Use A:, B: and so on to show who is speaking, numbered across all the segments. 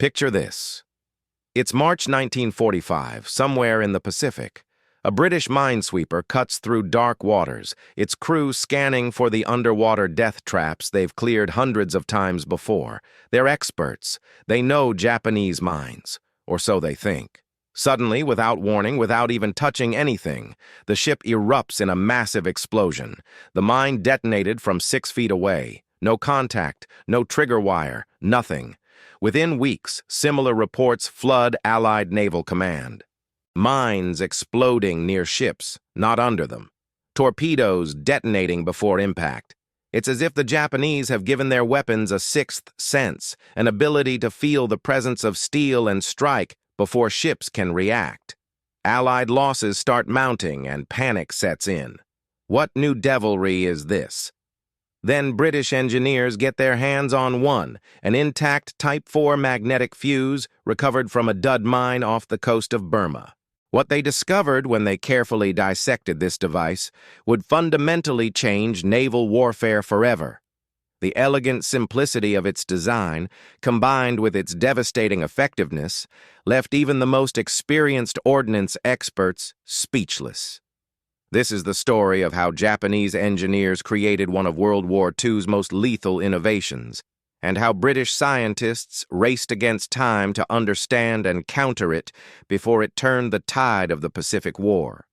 A: Picture this. It's March 1945, somewhere in the Pacific. A British minesweeper cuts through dark waters, its crew scanning for the underwater death traps they've cleared hundreds of times before. They're experts. They know Japanese mines, or so they think. Suddenly, without warning, without even touching anything, the ship erupts in a massive explosion. The mine detonated from 6 feet away. No contact, no trigger wire, nothing. Within weeks, similar reports flood Allied Naval Command. Mines exploding near ships, not under them. Torpedoes detonating before impact. It's as if the Japanese have given their weapons a sixth sense, an ability to feel the presence of steel and strike before ships can react. Allied losses start mounting and panic sets in. What new devilry is this? Then British engineers get their hands on one, an intact Type 4 magnetic fuse recovered from a dud mine off the coast of Burma. What they discovered when they carefully dissected this device would fundamentally change naval warfare forever. The elegant simplicity of its design, combined with its devastating effectiveness, left even the most experienced ordnance experts speechless. This is the story of how Japanese engineers created one of World War II's most lethal innovations, and how British scientists raced against time to understand and counter it before it turned the tide of the Pacific War.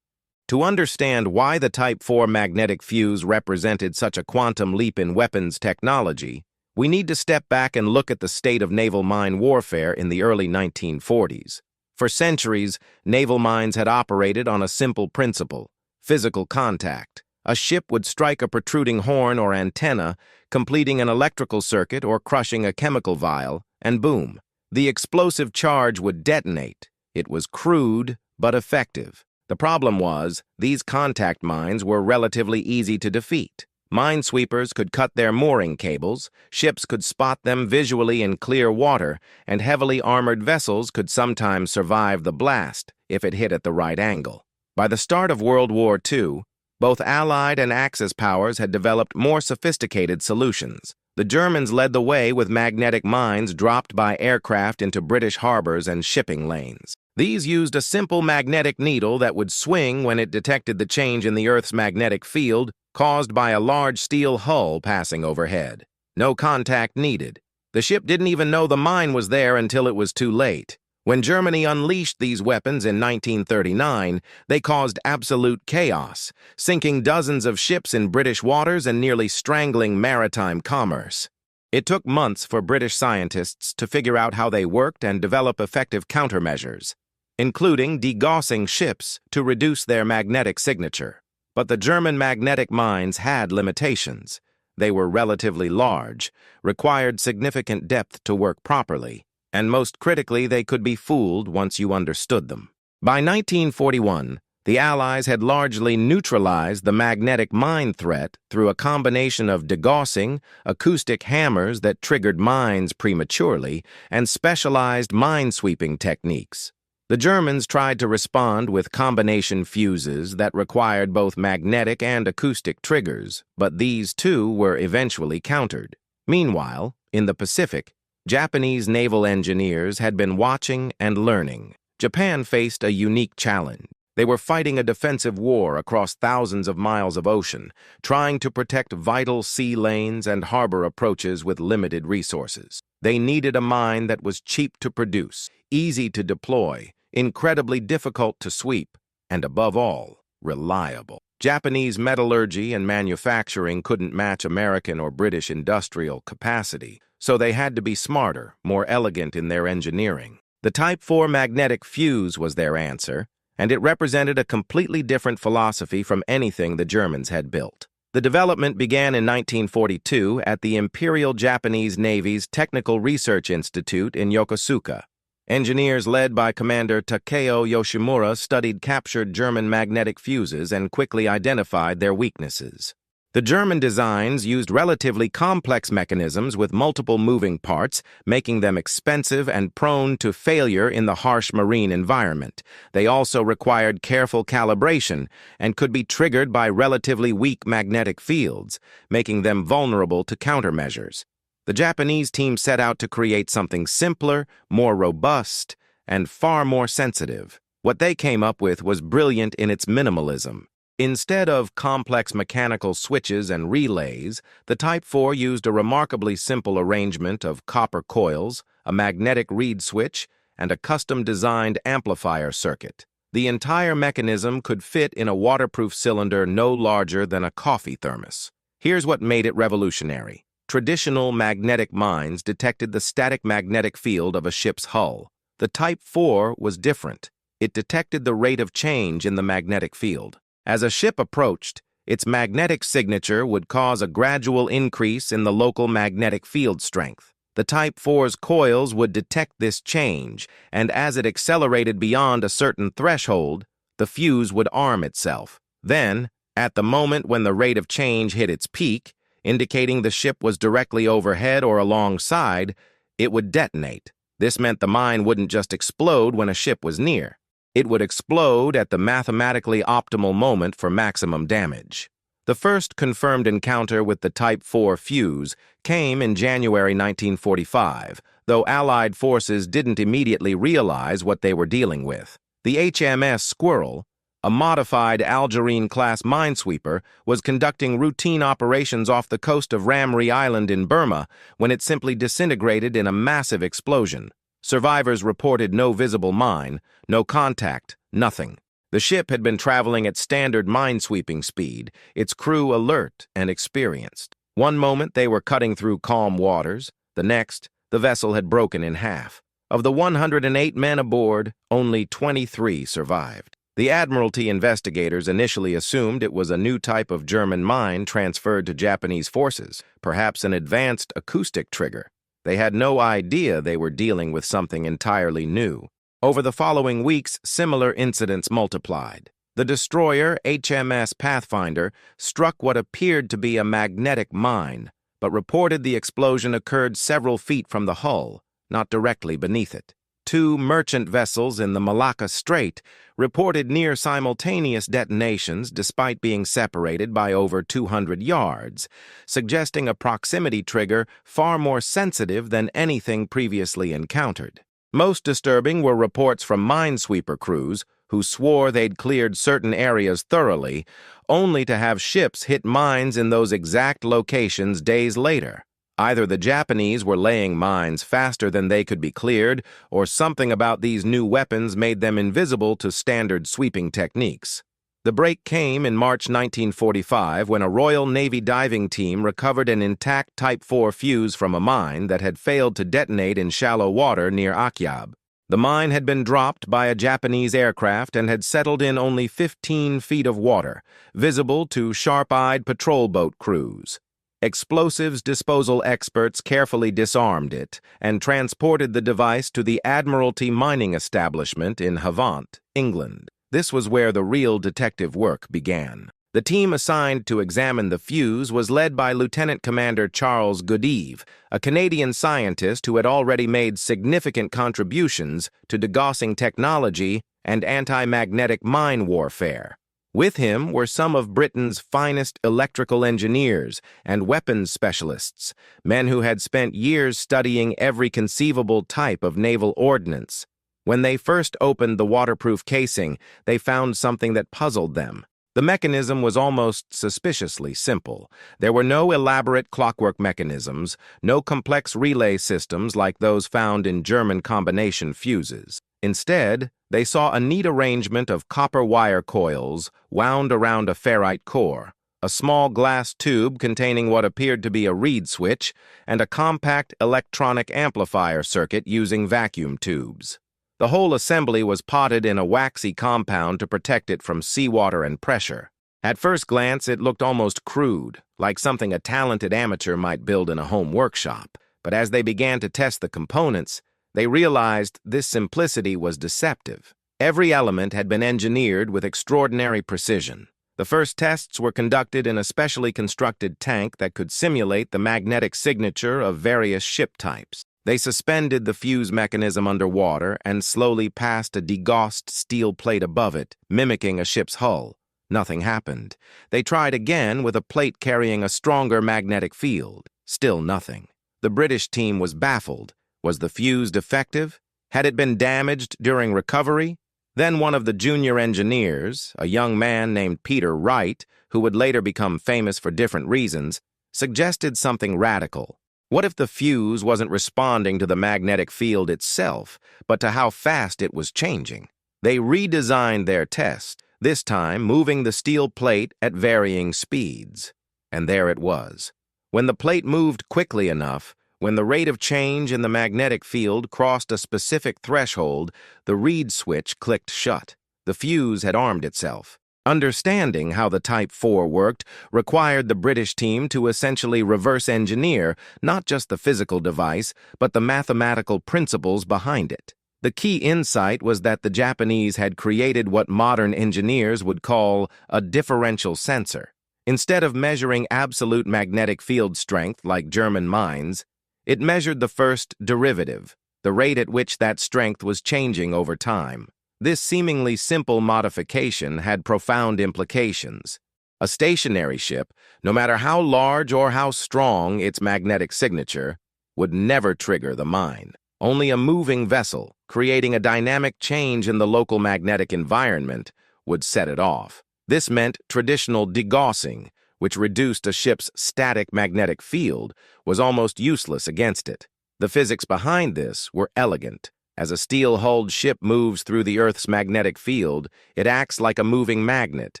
A: To understand why the Type 4 magnetic fuse represented such a quantum leap in weapons technology, we need to step back and look at the state of naval mine warfare in the early 1940s. For centuries, naval mines had operated on a simple principle: physical contact. A ship would strike a protruding horn or antenna, completing an electrical circuit or crushing a chemical vial, and boom, the explosive charge would detonate. It was crude, but effective. The problem was, these contact mines were relatively easy to defeat. Minesweepers could cut their mooring cables, ships could spot them visually in clear water, and heavily armored vessels could sometimes survive the blast if it hit at the right angle. By the start of World War II, both Allied and Axis powers had developed more sophisticated solutions. The Germans led the way with magnetic mines dropped by aircraft into British harbors and shipping lanes. These used a simple magnetic needle that would swing when it detected the change in the Earth's magnetic field caused by a large steel hull passing overhead. No contact needed. The ship didn't even know the mine was there until it was too late. When Germany unleashed these weapons in 1939, they caused absolute chaos, sinking dozens of ships in British waters and nearly strangling maritime commerce. It took months for British scientists to figure out how they worked and develop effective countermeasures, including degaussing ships to reduce their magnetic signature. But the German magnetic mines had limitations. They were relatively large, required significant depth to work properly, and most critically, they could be fooled once you understood them. By 1941, the Allies had largely neutralized the magnetic mine threat through a combination of degaussing, acoustic hammers that triggered mines prematurely, and specialized mine-sweeping techniques. The Germans tried to respond with combination fuses that required both magnetic and acoustic triggers, but these too were eventually countered. Meanwhile, in the Pacific, Japanese naval engineers had been watching and learning. Japan faced a unique challenge. They were fighting a defensive war across thousands of miles of ocean, trying to protect vital sea lanes and harbor approaches with limited resources. They needed a mine that was cheap to produce, easy to deploy, incredibly difficult to sweep, and above all, reliable. Japanese metallurgy and manufacturing couldn't match American or British industrial capacity, so they had to be smarter, more elegant in their engineering. The Type 4 magnetic fuse was their answer, and it represented a completely different philosophy from anything the Germans had built. The development began in 1942 at the Imperial Japanese Navy's Technical Research Institute in Yokosuka. Engineers led by Commander Takeo Yoshimura studied captured German magnetic fuses and quickly identified their weaknesses. The German designs used relatively complex mechanisms with multiple moving parts, making them expensive and prone to failure in the harsh marine environment. They also required careful calibration and could be triggered by relatively weak magnetic fields, making them vulnerable to countermeasures. The Japanese team set out to create something simpler, more robust, and far more sensitive. What they came up with was brilliant in its minimalism. Instead of complex mechanical switches and relays, the Type 4 used a remarkably simple arrangement of copper coils, a magnetic reed switch, and a custom-designed amplifier circuit. The entire mechanism could fit in a waterproof cylinder no larger than a coffee thermos. Here's what made it revolutionary. Traditional magnetic mines detected the static magnetic field of a ship's hull. The Type 4 was different. It detected the rate of change in the magnetic field. As a ship approached, its magnetic signature would cause a gradual increase in the local magnetic field strength. The Type 4's coils would detect this change, and as it accelerated beyond a certain threshold, the fuse would arm itself. Then, at the moment when the rate of change hit its peak, indicating the ship was directly overhead or alongside, it would detonate. This meant the mine wouldn't just explode when a ship was near. It would explode at the mathematically optimal moment for maximum damage. The first confirmed encounter with the Type 4 fuse came in January 1945, though Allied forces didn't immediately realize what they were dealing with. The HMS Squirrel, a modified Algerine-class minesweeper, was conducting routine operations off the coast of Ramree Island in Burma when it simply disintegrated in a massive explosion. Survivors reported no visible mine, no contact, nothing. The ship had been traveling at standard minesweeping speed, its crew alert and experienced. One moment they were cutting through calm waters, the next, the vessel had broken in half. Of the 108 men aboard, only 23 survived. The Admiralty investigators initially assumed it was a new type of German mine transferred to Japanese forces, perhaps an advanced acoustic trigger. They had no idea they were dealing with something entirely new. Over the following weeks, similar incidents multiplied. The destroyer HMS Pathfinder struck what appeared to be a magnetic mine, but reported the explosion occurred several feet from the hull, not directly beneath it. Two merchant vessels in the Malacca Strait reported near-simultaneous detonations despite being separated by over 200 yards, suggesting a proximity trigger far more sensitive than anything previously encountered. Most disturbing were reports from minesweeper crews who swore they'd cleared certain areas thoroughly, only to have ships hit mines in those exact locations days later. Either the Japanese were laying mines faster than they could be cleared, or something about these new weapons made them invisible to standard sweeping techniques. The break came in March 1945 when a Royal Navy diving team recovered an intact Type 4 fuse from a mine that had failed to detonate in shallow water near Akyab. The mine had been dropped by a Japanese aircraft and had settled in only 15 feet of water, visible to sharp-eyed patrol boat crews. Explosives disposal experts carefully disarmed it and transported the device to the Admiralty mining establishment in Havant, England. This was where the real detective work began. The team assigned to examine the fuse was led by Lieutenant Commander Charles Goodeve, a Canadian scientist who had already made significant contributions to degaussing technology and anti-magnetic mine warfare. With him were some of Britain's finest electrical engineers and weapons specialists, men who had spent years studying every conceivable type of naval ordnance. When they first opened the waterproof casing, they found something that puzzled them. The mechanism was almost suspiciously simple. There were no elaborate clockwork mechanisms, no complex relay systems like those found in German combination fuses. Instead, they saw a neat arrangement of copper wire coils wound around a ferrite core, a small glass tube containing what appeared to be a reed switch, and a compact electronic amplifier circuit using vacuum tubes. The whole assembly was potted in a waxy compound to protect it from seawater and pressure. At first glance, it looked almost crude, like something a talented amateur might build in a home workshop. But as they began to test the components, they realized this simplicity was deceptive. Every element had been engineered with extraordinary precision. The first tests were conducted in a specially constructed tank that could simulate the magnetic signature of various ship types. They suspended the fuse mechanism underwater and slowly passed a degaussed steel plate above it, mimicking a ship's hull. Nothing happened. They tried again with a plate carrying a stronger magnetic field. Still nothing. The British team was baffled. Was the fuse defective? Had it been damaged during recovery? Then one of the junior engineers, a young man named Peter Wright, who would later become famous for different reasons, suggested something radical. What if the fuse wasn't responding to the magnetic field itself, but to how fast it was changing? They redesigned their test, this time moving the steel plate at varying speeds. And there it was. When the plate moved quickly enough, when the rate of change in the magnetic field crossed a specific threshold, the reed switch clicked shut. The fuse had armed itself. Understanding how the Type 4 worked required the British team to essentially reverse engineer not just the physical device, but the mathematical principles behind it. The key insight was that the Japanese had created what modern engineers would call a differential sensor. Instead of measuring absolute magnetic field strength like German mines, it measured the first derivative, the rate at which that strength was changing over time. This seemingly simple modification had profound implications. A stationary ship, no matter how large or how strong its magnetic signature, would never trigger the mine. Only a moving vessel, creating a dynamic change in the local magnetic environment, would set it off. This meant traditional degaussing, which reduced a ship's static magnetic field, was almost useless against it. The physics behind this were elegant. As a steel-hulled ship moves through the Earth's magnetic field, it acts like a moving magnet,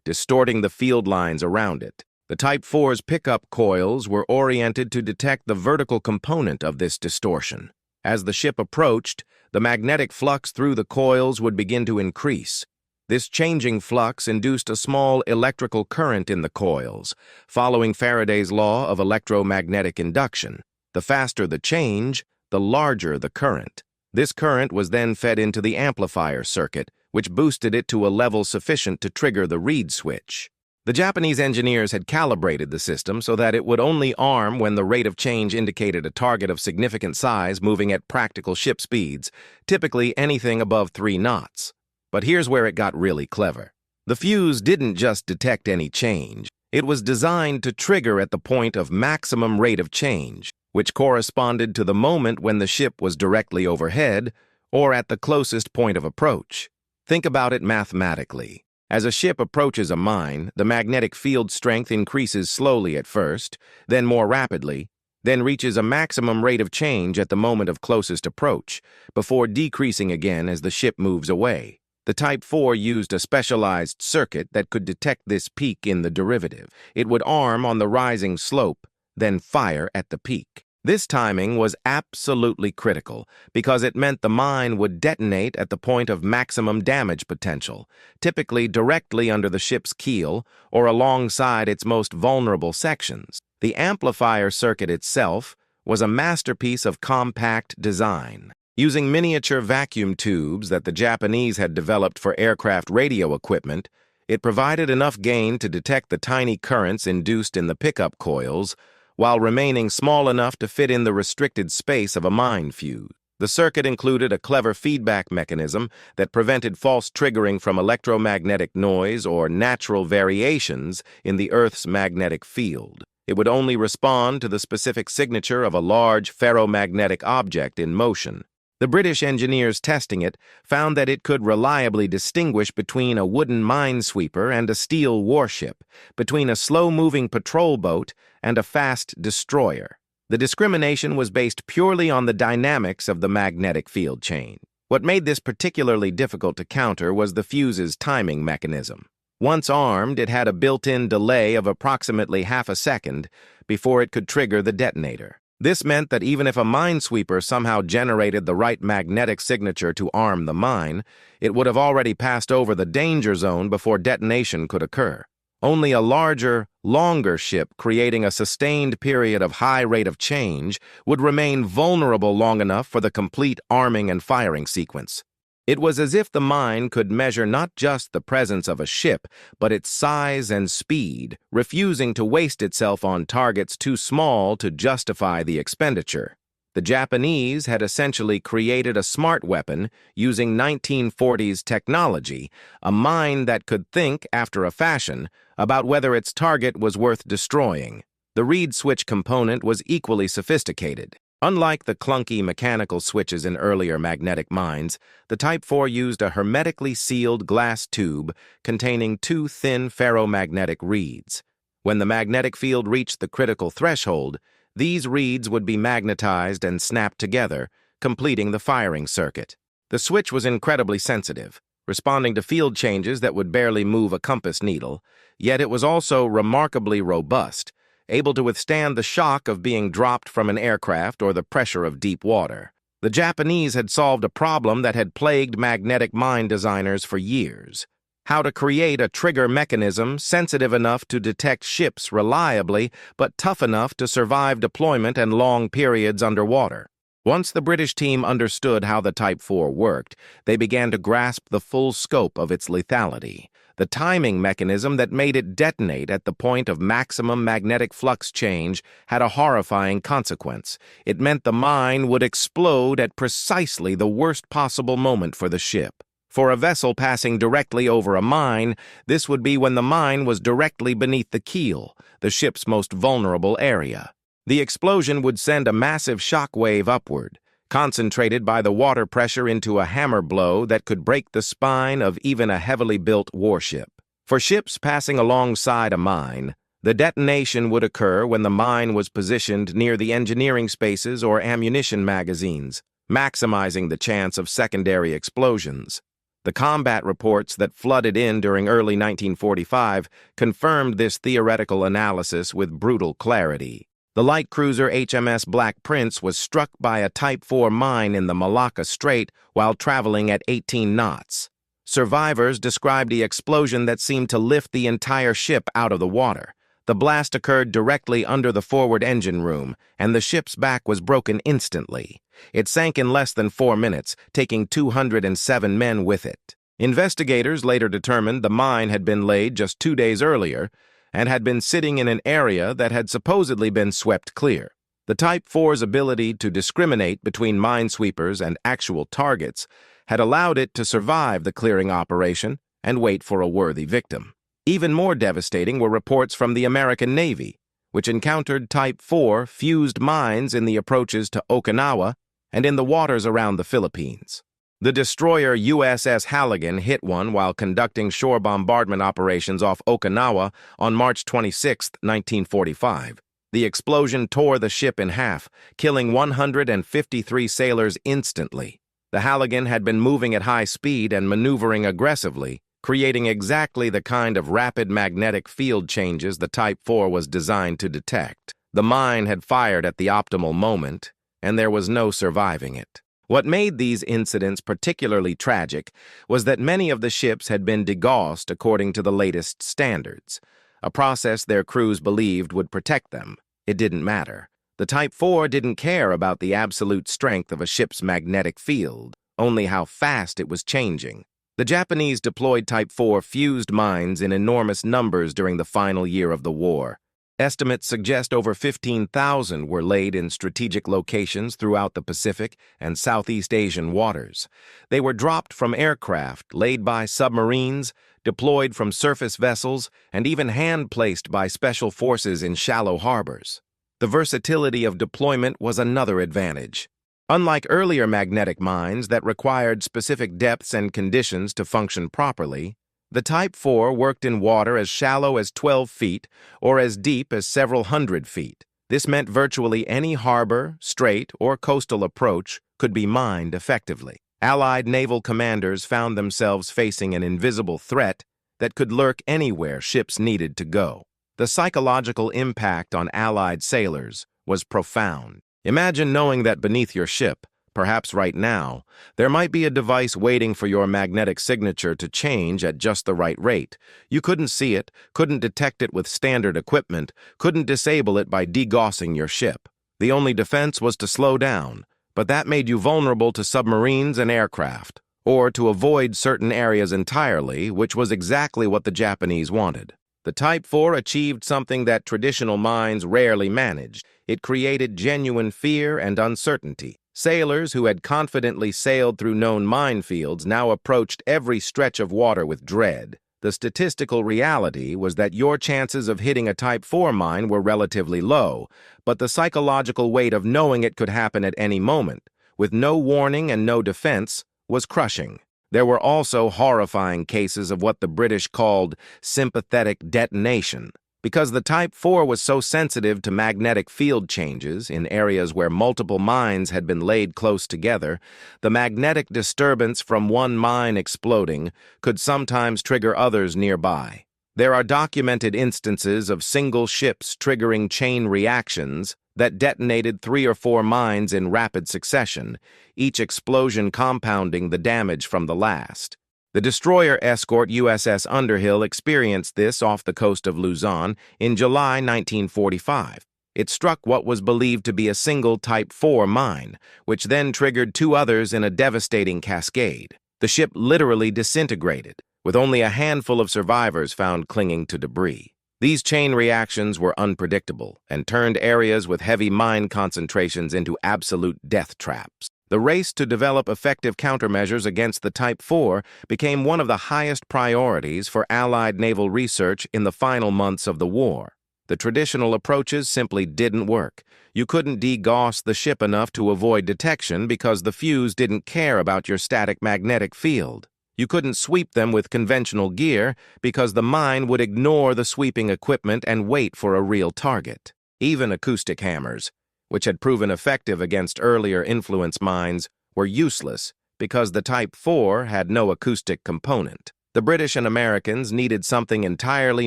A: distorting the field lines around it. The Type 4's pickup coils were oriented to detect the vertical component of this distortion. As the ship approached, the magnetic flux through the coils would begin to increase. This changing flux induced a small electrical current in the coils, following Faraday's law of electromagnetic induction. The faster the change, the larger the current. This current was then fed into the amplifier circuit, which boosted it to a level sufficient to trigger the reed switch. The Japanese engineers had calibrated the system so that it would only arm when the rate of change indicated a target of significant size moving at practical ship speeds, typically anything above 3 knots. But here's where it got really clever. The fuse didn't just detect any change. It was designed to trigger at the point of maximum rate of change, which corresponded to the moment when the ship was directly overhead or at the closest point of approach. Think about it mathematically. As a ship approaches a mine, the magnetic field strength increases slowly at first, then more rapidly, then reaches a maximum rate of change at the moment of closest approach, before decreasing again as the ship moves away. The Type 4 used a specialized circuit that could detect this peak in the derivative. It would arm on the rising slope, then fire at the peak. This timing was absolutely critical because it meant the mine would detonate at the point of maximum damage potential, typically directly under the ship's keel or alongside its most vulnerable sections. The amplifier circuit itself was a masterpiece of compact design. Using miniature vacuum tubes that the Japanese had developed for aircraft radio equipment, it provided enough gain to detect the tiny currents induced in the pickup coils, while remaining small enough to fit in the restricted space of a mine fuse. The circuit included a clever feedback mechanism that prevented false triggering from electromagnetic noise or natural variations in the Earth's magnetic field. It would only respond to the specific signature of a large ferromagnetic object in motion. The British engineers testing it found that it could reliably distinguish between a wooden minesweeper and a steel warship, between a slow-moving patrol boat and a fast destroyer. The discrimination was based purely on the dynamics of the magnetic field chain. What made this particularly difficult to counter was the fuse's timing mechanism. Once armed, it had a built-in delay of approximately half a second before it could trigger the detonator. This meant that even if a minesweeper somehow generated the right magnetic signature to arm the mine, it would have already passed over the danger zone before detonation could occur. Only a larger, longer ship creating a sustained period of high rate of change would remain vulnerable long enough for the complete arming and firing sequence. It was as if the mine could measure not just the presence of a ship, but its size and speed, refusing to waste itself on targets too small to justify the expenditure. The Japanese had essentially created a smart weapon using 1940s technology, a mine that could think, after a fashion, about whether its target was worth destroying. The reed switch component was equally sophisticated. Unlike the clunky mechanical switches in earlier magnetic mines, the Type 4 used a hermetically sealed glass tube containing two thin ferromagnetic reeds. When the magnetic field reached the critical threshold, these reeds would be magnetized and snapped together, completing the firing circuit. The switch was incredibly sensitive, responding to field changes that would barely move a compass needle, yet it was also remarkably robust, able to withstand the shock of being dropped from an aircraft or the pressure of deep water. The Japanese had solved a problem that had plagued magnetic mine designers for years: how to create a trigger mechanism sensitive enough to detect ships reliably but tough enough to survive deployment and long periods underwater. Once the British team understood how the Type 4 worked, they began to grasp the full scope of its lethality. The timing mechanism that made it detonate at the point of maximum magnetic flux change had a horrifying consequence. It meant the mine would explode at precisely the worst possible moment for the ship. For a vessel passing directly over a mine, this would be when the mine was directly beneath the keel, the ship's most vulnerable area. The explosion would send a massive shock wave upward, concentrated by the water pressure into a hammer blow that could break the spine of even a heavily built warship. For ships passing alongside a mine, the detonation would occur when the mine was positioned near the engineering spaces or ammunition magazines, maximizing the chance of secondary explosions. The combat reports that flooded in during early 1945 confirmed this theoretical analysis with brutal clarity. The light cruiser HMS Black Prince was struck by a Type 4 mine in the Malacca Strait while traveling at 18 knots. Survivors described the explosion that seemed to lift the entire ship out of the water. The blast occurred directly under the forward engine room, and the ship's back was broken instantly. It sank in less than 4 minutes, taking 207 men with it. Investigators later determined the mine had been laid just 2 days earlier, and had been sitting in an area that had supposedly been swept clear. The Type 4's ability to discriminate between minesweepers and actual targets had allowed it to survive the clearing operation and wait for a worthy victim. Even more devastating were reports from the American Navy, which encountered Type 4 fused mines in the approaches to Okinawa and in the waters around the Philippines. The destroyer USS Halligan hit one while conducting shore bombardment operations off Okinawa on March 26, 1945. The explosion tore the ship in half, killing 153 sailors instantly. The Halligan had been moving at high speed and maneuvering aggressively, creating exactly the kind of rapid magnetic field changes the Type 4 was designed to detect. The mine had fired at the optimal moment, and there was no surviving it. What made these incidents particularly tragic was that many of the ships had been degaussed according to the latest standards, a process their crews believed would protect them. It didn't matter. The Type 4 didn't care about the absolute strength of a ship's magnetic field, only how fast it was changing. The Japanese deployed Type 4 fused mines in enormous numbers during the final year of the war. Estimates suggest over 15,000 were laid in strategic locations throughout the Pacific and Southeast Asian waters. They were dropped from aircraft, laid by submarines, deployed from surface vessels, and even hand-placed by special forces in shallow harbors. The versatility of deployment was another advantage. Unlike earlier magnetic mines that required specific depths and conditions to function properly, the Type 4 worked in water as shallow as 12 feet or as deep as several hundred feet. This meant virtually any harbor, strait, or coastal approach could be mined effectively. Allied naval commanders found themselves facing an invisible threat that could lurk anywhere ships needed to go. The psychological impact on Allied sailors was profound. Imagine knowing that beneath your ship, perhaps right now, there might be a device waiting for your magnetic signature to change at just the right rate. You couldn't see it, couldn't detect it with standard equipment, couldn't disable it by degaussing your ship. The only defense was to slow down, but that made you vulnerable to submarines and aircraft, or to avoid certain areas entirely, which was exactly what the Japanese wanted. The Type 4 achieved something that traditional mines rarely managed. It created genuine fear and uncertainty. Sailors who had confidently sailed through known minefields now approached every stretch of water with dread. The statistical reality was that your chances of hitting a Type 4 mine were relatively low, but the psychological weight of knowing it could happen at any moment, with no warning and no defense, was crushing. There were also horrifying cases of what the British called sympathetic detonation. Because the Type 4 was so sensitive to magnetic field changes in areas where multiple mines had been laid close together, the magnetic disturbance from one mine exploding could sometimes trigger others nearby. There are documented instances of single ships triggering chain reactions that detonated 3 or 4 mines in rapid succession, each explosion compounding the damage from the last. The destroyer escort USS Underhill experienced this off the coast of Luzon in July 1945. It struck what was believed to be a single Type 4 mine, which then triggered 2 others in a devastating cascade. The ship literally disintegrated, with only a handful of survivors found clinging to debris. These chain reactions were unpredictable and turned areas with heavy mine concentrations into absolute death traps. The race to develop effective countermeasures against the Type 4 became one of the highest priorities for Allied naval research in the final months of the war. The traditional approaches simply didn't work. You couldn't degauss the ship enough to avoid detection because the fuse didn't care about your static magnetic field. You couldn't sweep them with conventional gear because the mine would ignore the sweeping equipment and wait for a real target. Even acoustic hammers, which had proven effective against earlier influence mines, were useless because the Type 4 had no acoustic component. The British and Americans needed something entirely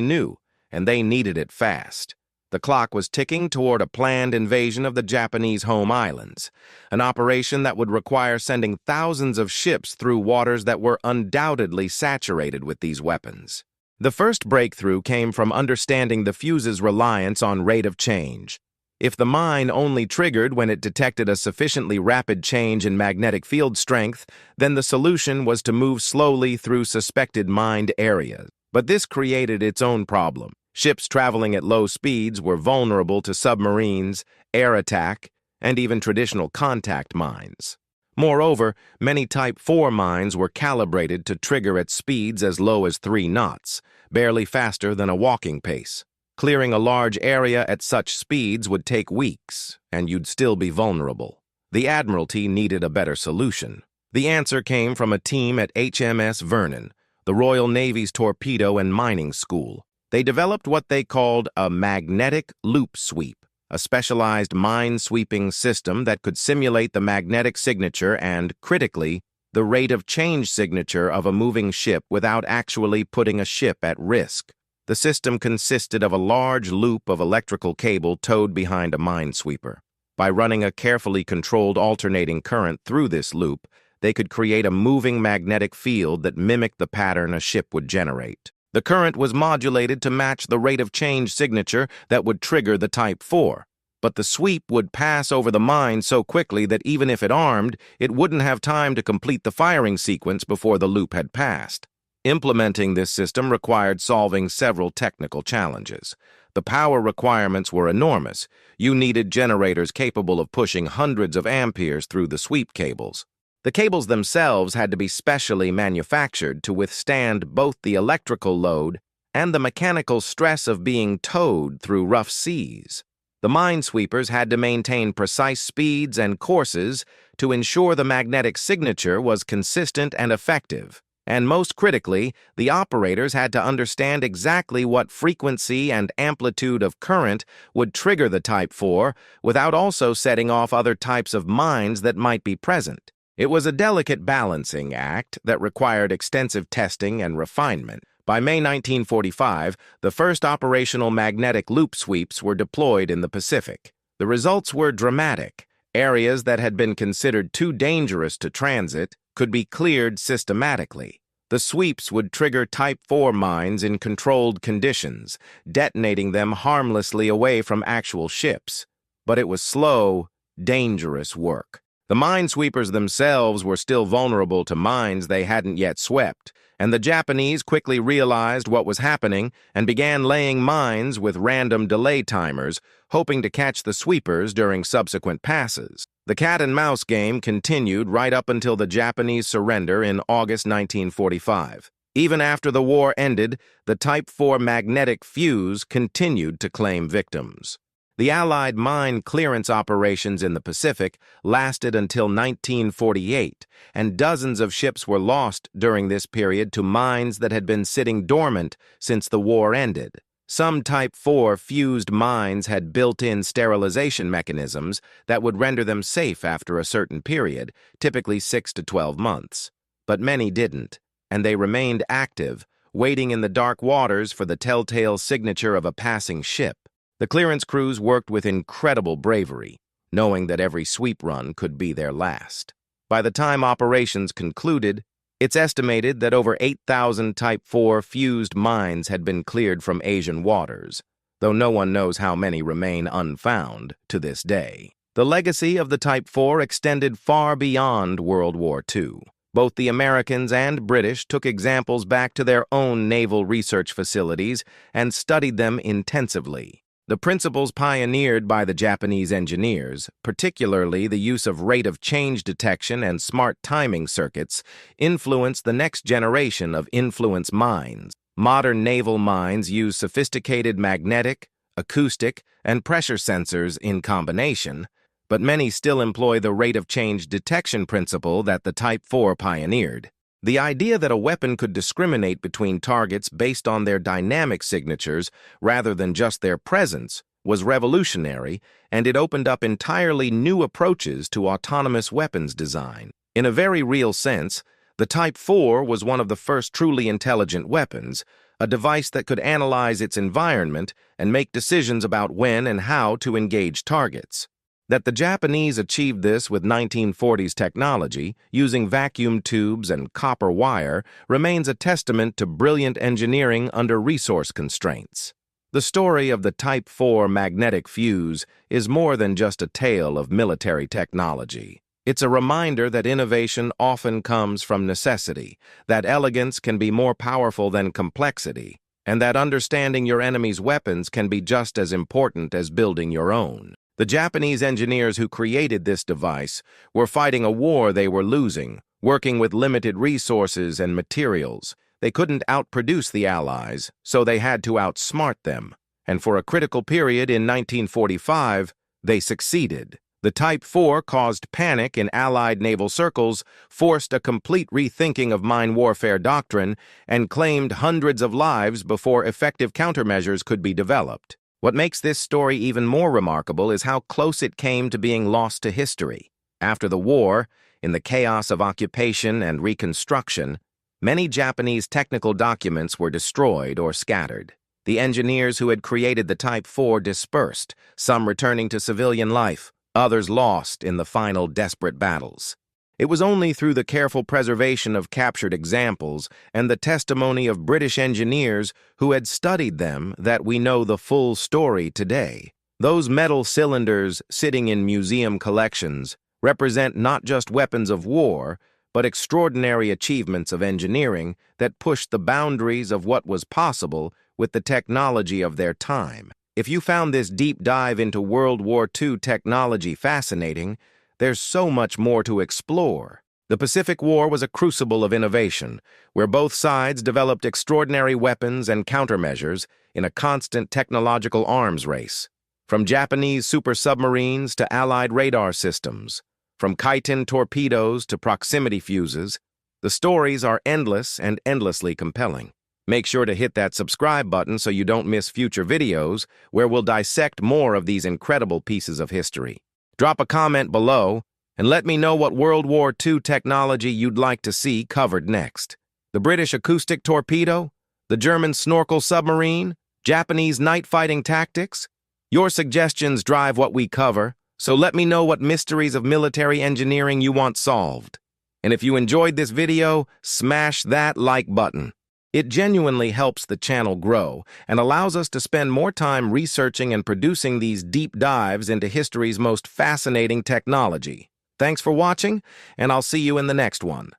A: new, and they needed it fast. The clock was ticking toward a planned invasion of the Japanese home islands, an operation that would require sending thousands of ships through waters that were undoubtedly saturated with these weapons. The first breakthrough came from understanding the fuse's reliance on rate of change. If the mine only triggered when it detected a sufficiently rapid change in magnetic field strength, then the solution was to move slowly through suspected mined areas. But this created its own problem. Ships traveling at low speeds were vulnerable to submarines, air attack, and even traditional contact mines. Moreover, many Type 4 mines were calibrated to trigger at speeds as low as 3 knots, barely faster than a walking pace. Clearing a large area at such speeds would take weeks, and you'd still be vulnerable. The Admiralty needed a better solution. The answer came from a team at HMS Vernon, the Royal Navy's torpedo and mining school. They developed what they called a magnetic loop sweep, a specialized mine-sweeping system that could simulate the magnetic signature and, critically, the rate of change signature of a moving ship without actually putting a ship at risk. The system consisted of a large loop of electrical cable towed behind a minesweeper. By running a carefully controlled alternating current through this loop, they could create a moving magnetic field that mimicked the pattern a ship would generate. The current was modulated to match the rate of change signature that would trigger the Type 4. But the sweep would pass over the mine so quickly that even if it armed, it wouldn't have time to complete the firing sequence before the loop had passed. Implementing this system required solving several technical challenges. The power requirements were enormous. You needed generators capable of pushing hundreds of amperes through the sweep cables. The cables themselves had to be specially manufactured to withstand both the electrical load and the mechanical stress of being towed through rough seas. The minesweepers had to maintain precise speeds and courses to ensure the magnetic signature was consistent and effective. And most critically, the operators had to understand exactly what frequency and amplitude of current would trigger the Type 4 without also setting off other types of mines that might be present. It was a delicate balancing act that required extensive testing and refinement. By May 1945, the first operational magnetic loop sweeps were deployed in the Pacific. The results were dramatic. Areas that had been considered too dangerous to transit could be cleared systematically. The sweeps would trigger Type 4 mines in controlled conditions, detonating them harmlessly away from actual ships. But it was slow, dangerous work. The minesweepers themselves were still vulnerable to mines they hadn't yet swept, and the Japanese quickly realized what was happening and began laying mines with random delay timers, hoping to catch the sweepers during subsequent passes. The cat-and-mouse game continued right up until the Japanese surrender in August 1945. Even after the war ended, the Type 4 magnetic fuse continued to claim victims. The Allied mine clearance operations in the Pacific lasted until 1948, and dozens of ships were lost during this period to mines that had been sitting dormant since the war ended. Some Type 4 fused mines had built-in sterilization mechanisms that would render them safe after a certain period, typically 6 to 12 months. But many didn't, and they remained active, waiting in the dark waters for the telltale signature of a passing ship. The clearance crews worked with incredible bravery, knowing that every sweep run could be their last. By the time operations concluded, it's estimated that over 8,000 Type 4 fused mines had been cleared from Asian waters, though no one knows how many remain unfound to this day. The legacy of the Type 4 extended far beyond World War II. Both the Americans and British took examples back to their own naval research facilities and studied them intensively. The principles pioneered by the Japanese engineers, particularly the use of rate of change detection and smart timing circuits, influenced the next generation of influence mines. Modern naval mines use sophisticated magnetic, acoustic, and pressure sensors in combination, but many still employ the rate of change detection principle that the Type 4 pioneered. The idea that a weapon could discriminate between targets based on their dynamic signatures rather than just their presence was revolutionary, and it opened up entirely new approaches to autonomous weapons design. In a very real sense, the Type 4 was one of the first truly intelligent weapons, a device that could analyze its environment and make decisions about when and how to engage targets. That the Japanese achieved this with 1940s technology, using vacuum tubes and copper wire, remains a testament to brilliant engineering under resource constraints. The story of the Type 4 magnetic fuse is more than just a tale of military technology. It's a reminder that innovation often comes from necessity, that elegance can be more powerful than complexity, and that understanding your enemy's weapons can be just as important as building your own. The Japanese engineers who created this device were fighting a war they were losing, working with limited resources and materials. They couldn't outproduce the Allies, so they had to outsmart them. And for a critical period in 1945, they succeeded. The Type 4 caused panic in Allied naval circles, forced a complete rethinking of mine warfare doctrine, and claimed hundreds of lives before effective countermeasures could be developed. What makes this story even more remarkable is how close it came to being lost to history. After the war, in the chaos of occupation and reconstruction, many Japanese technical documents were destroyed or scattered. The engineers who had created the Type 4 dispersed, some returning to civilian life, others lost in the final desperate battles. It was only through the careful preservation of captured examples and the testimony of British engineers who had studied them that we know the full story today. Those metal cylinders sitting in museum collections represent not just weapons of war, but extraordinary achievements of engineering that pushed the boundaries of what was possible with the technology of their time. If you found this deep dive into World War II technology fascinating, there's so much more to explore. The Pacific War was a crucible of innovation, where both sides developed extraordinary weapons and countermeasures in a constant technological arms race. From Japanese super submarines to Allied radar systems, from chitin torpedoes to proximity fuses, the stories are endless and endlessly compelling. Make sure to hit that subscribe button so you don't miss future videos where we'll dissect more of these incredible pieces of history. Drop a comment below and let me know what World War II technology you'd like to see covered next. The British acoustic torpedo? The German snorkel submarine? Japanese night fighting tactics? Your suggestions drive what we cover, so let me know what mysteries of military engineering you want solved. And if you enjoyed this video, smash that like button. It genuinely helps the channel grow and allows us to spend more time researching and producing these deep dives into history's most fascinating technology. Thanks for watching, and I'll see you in the next one.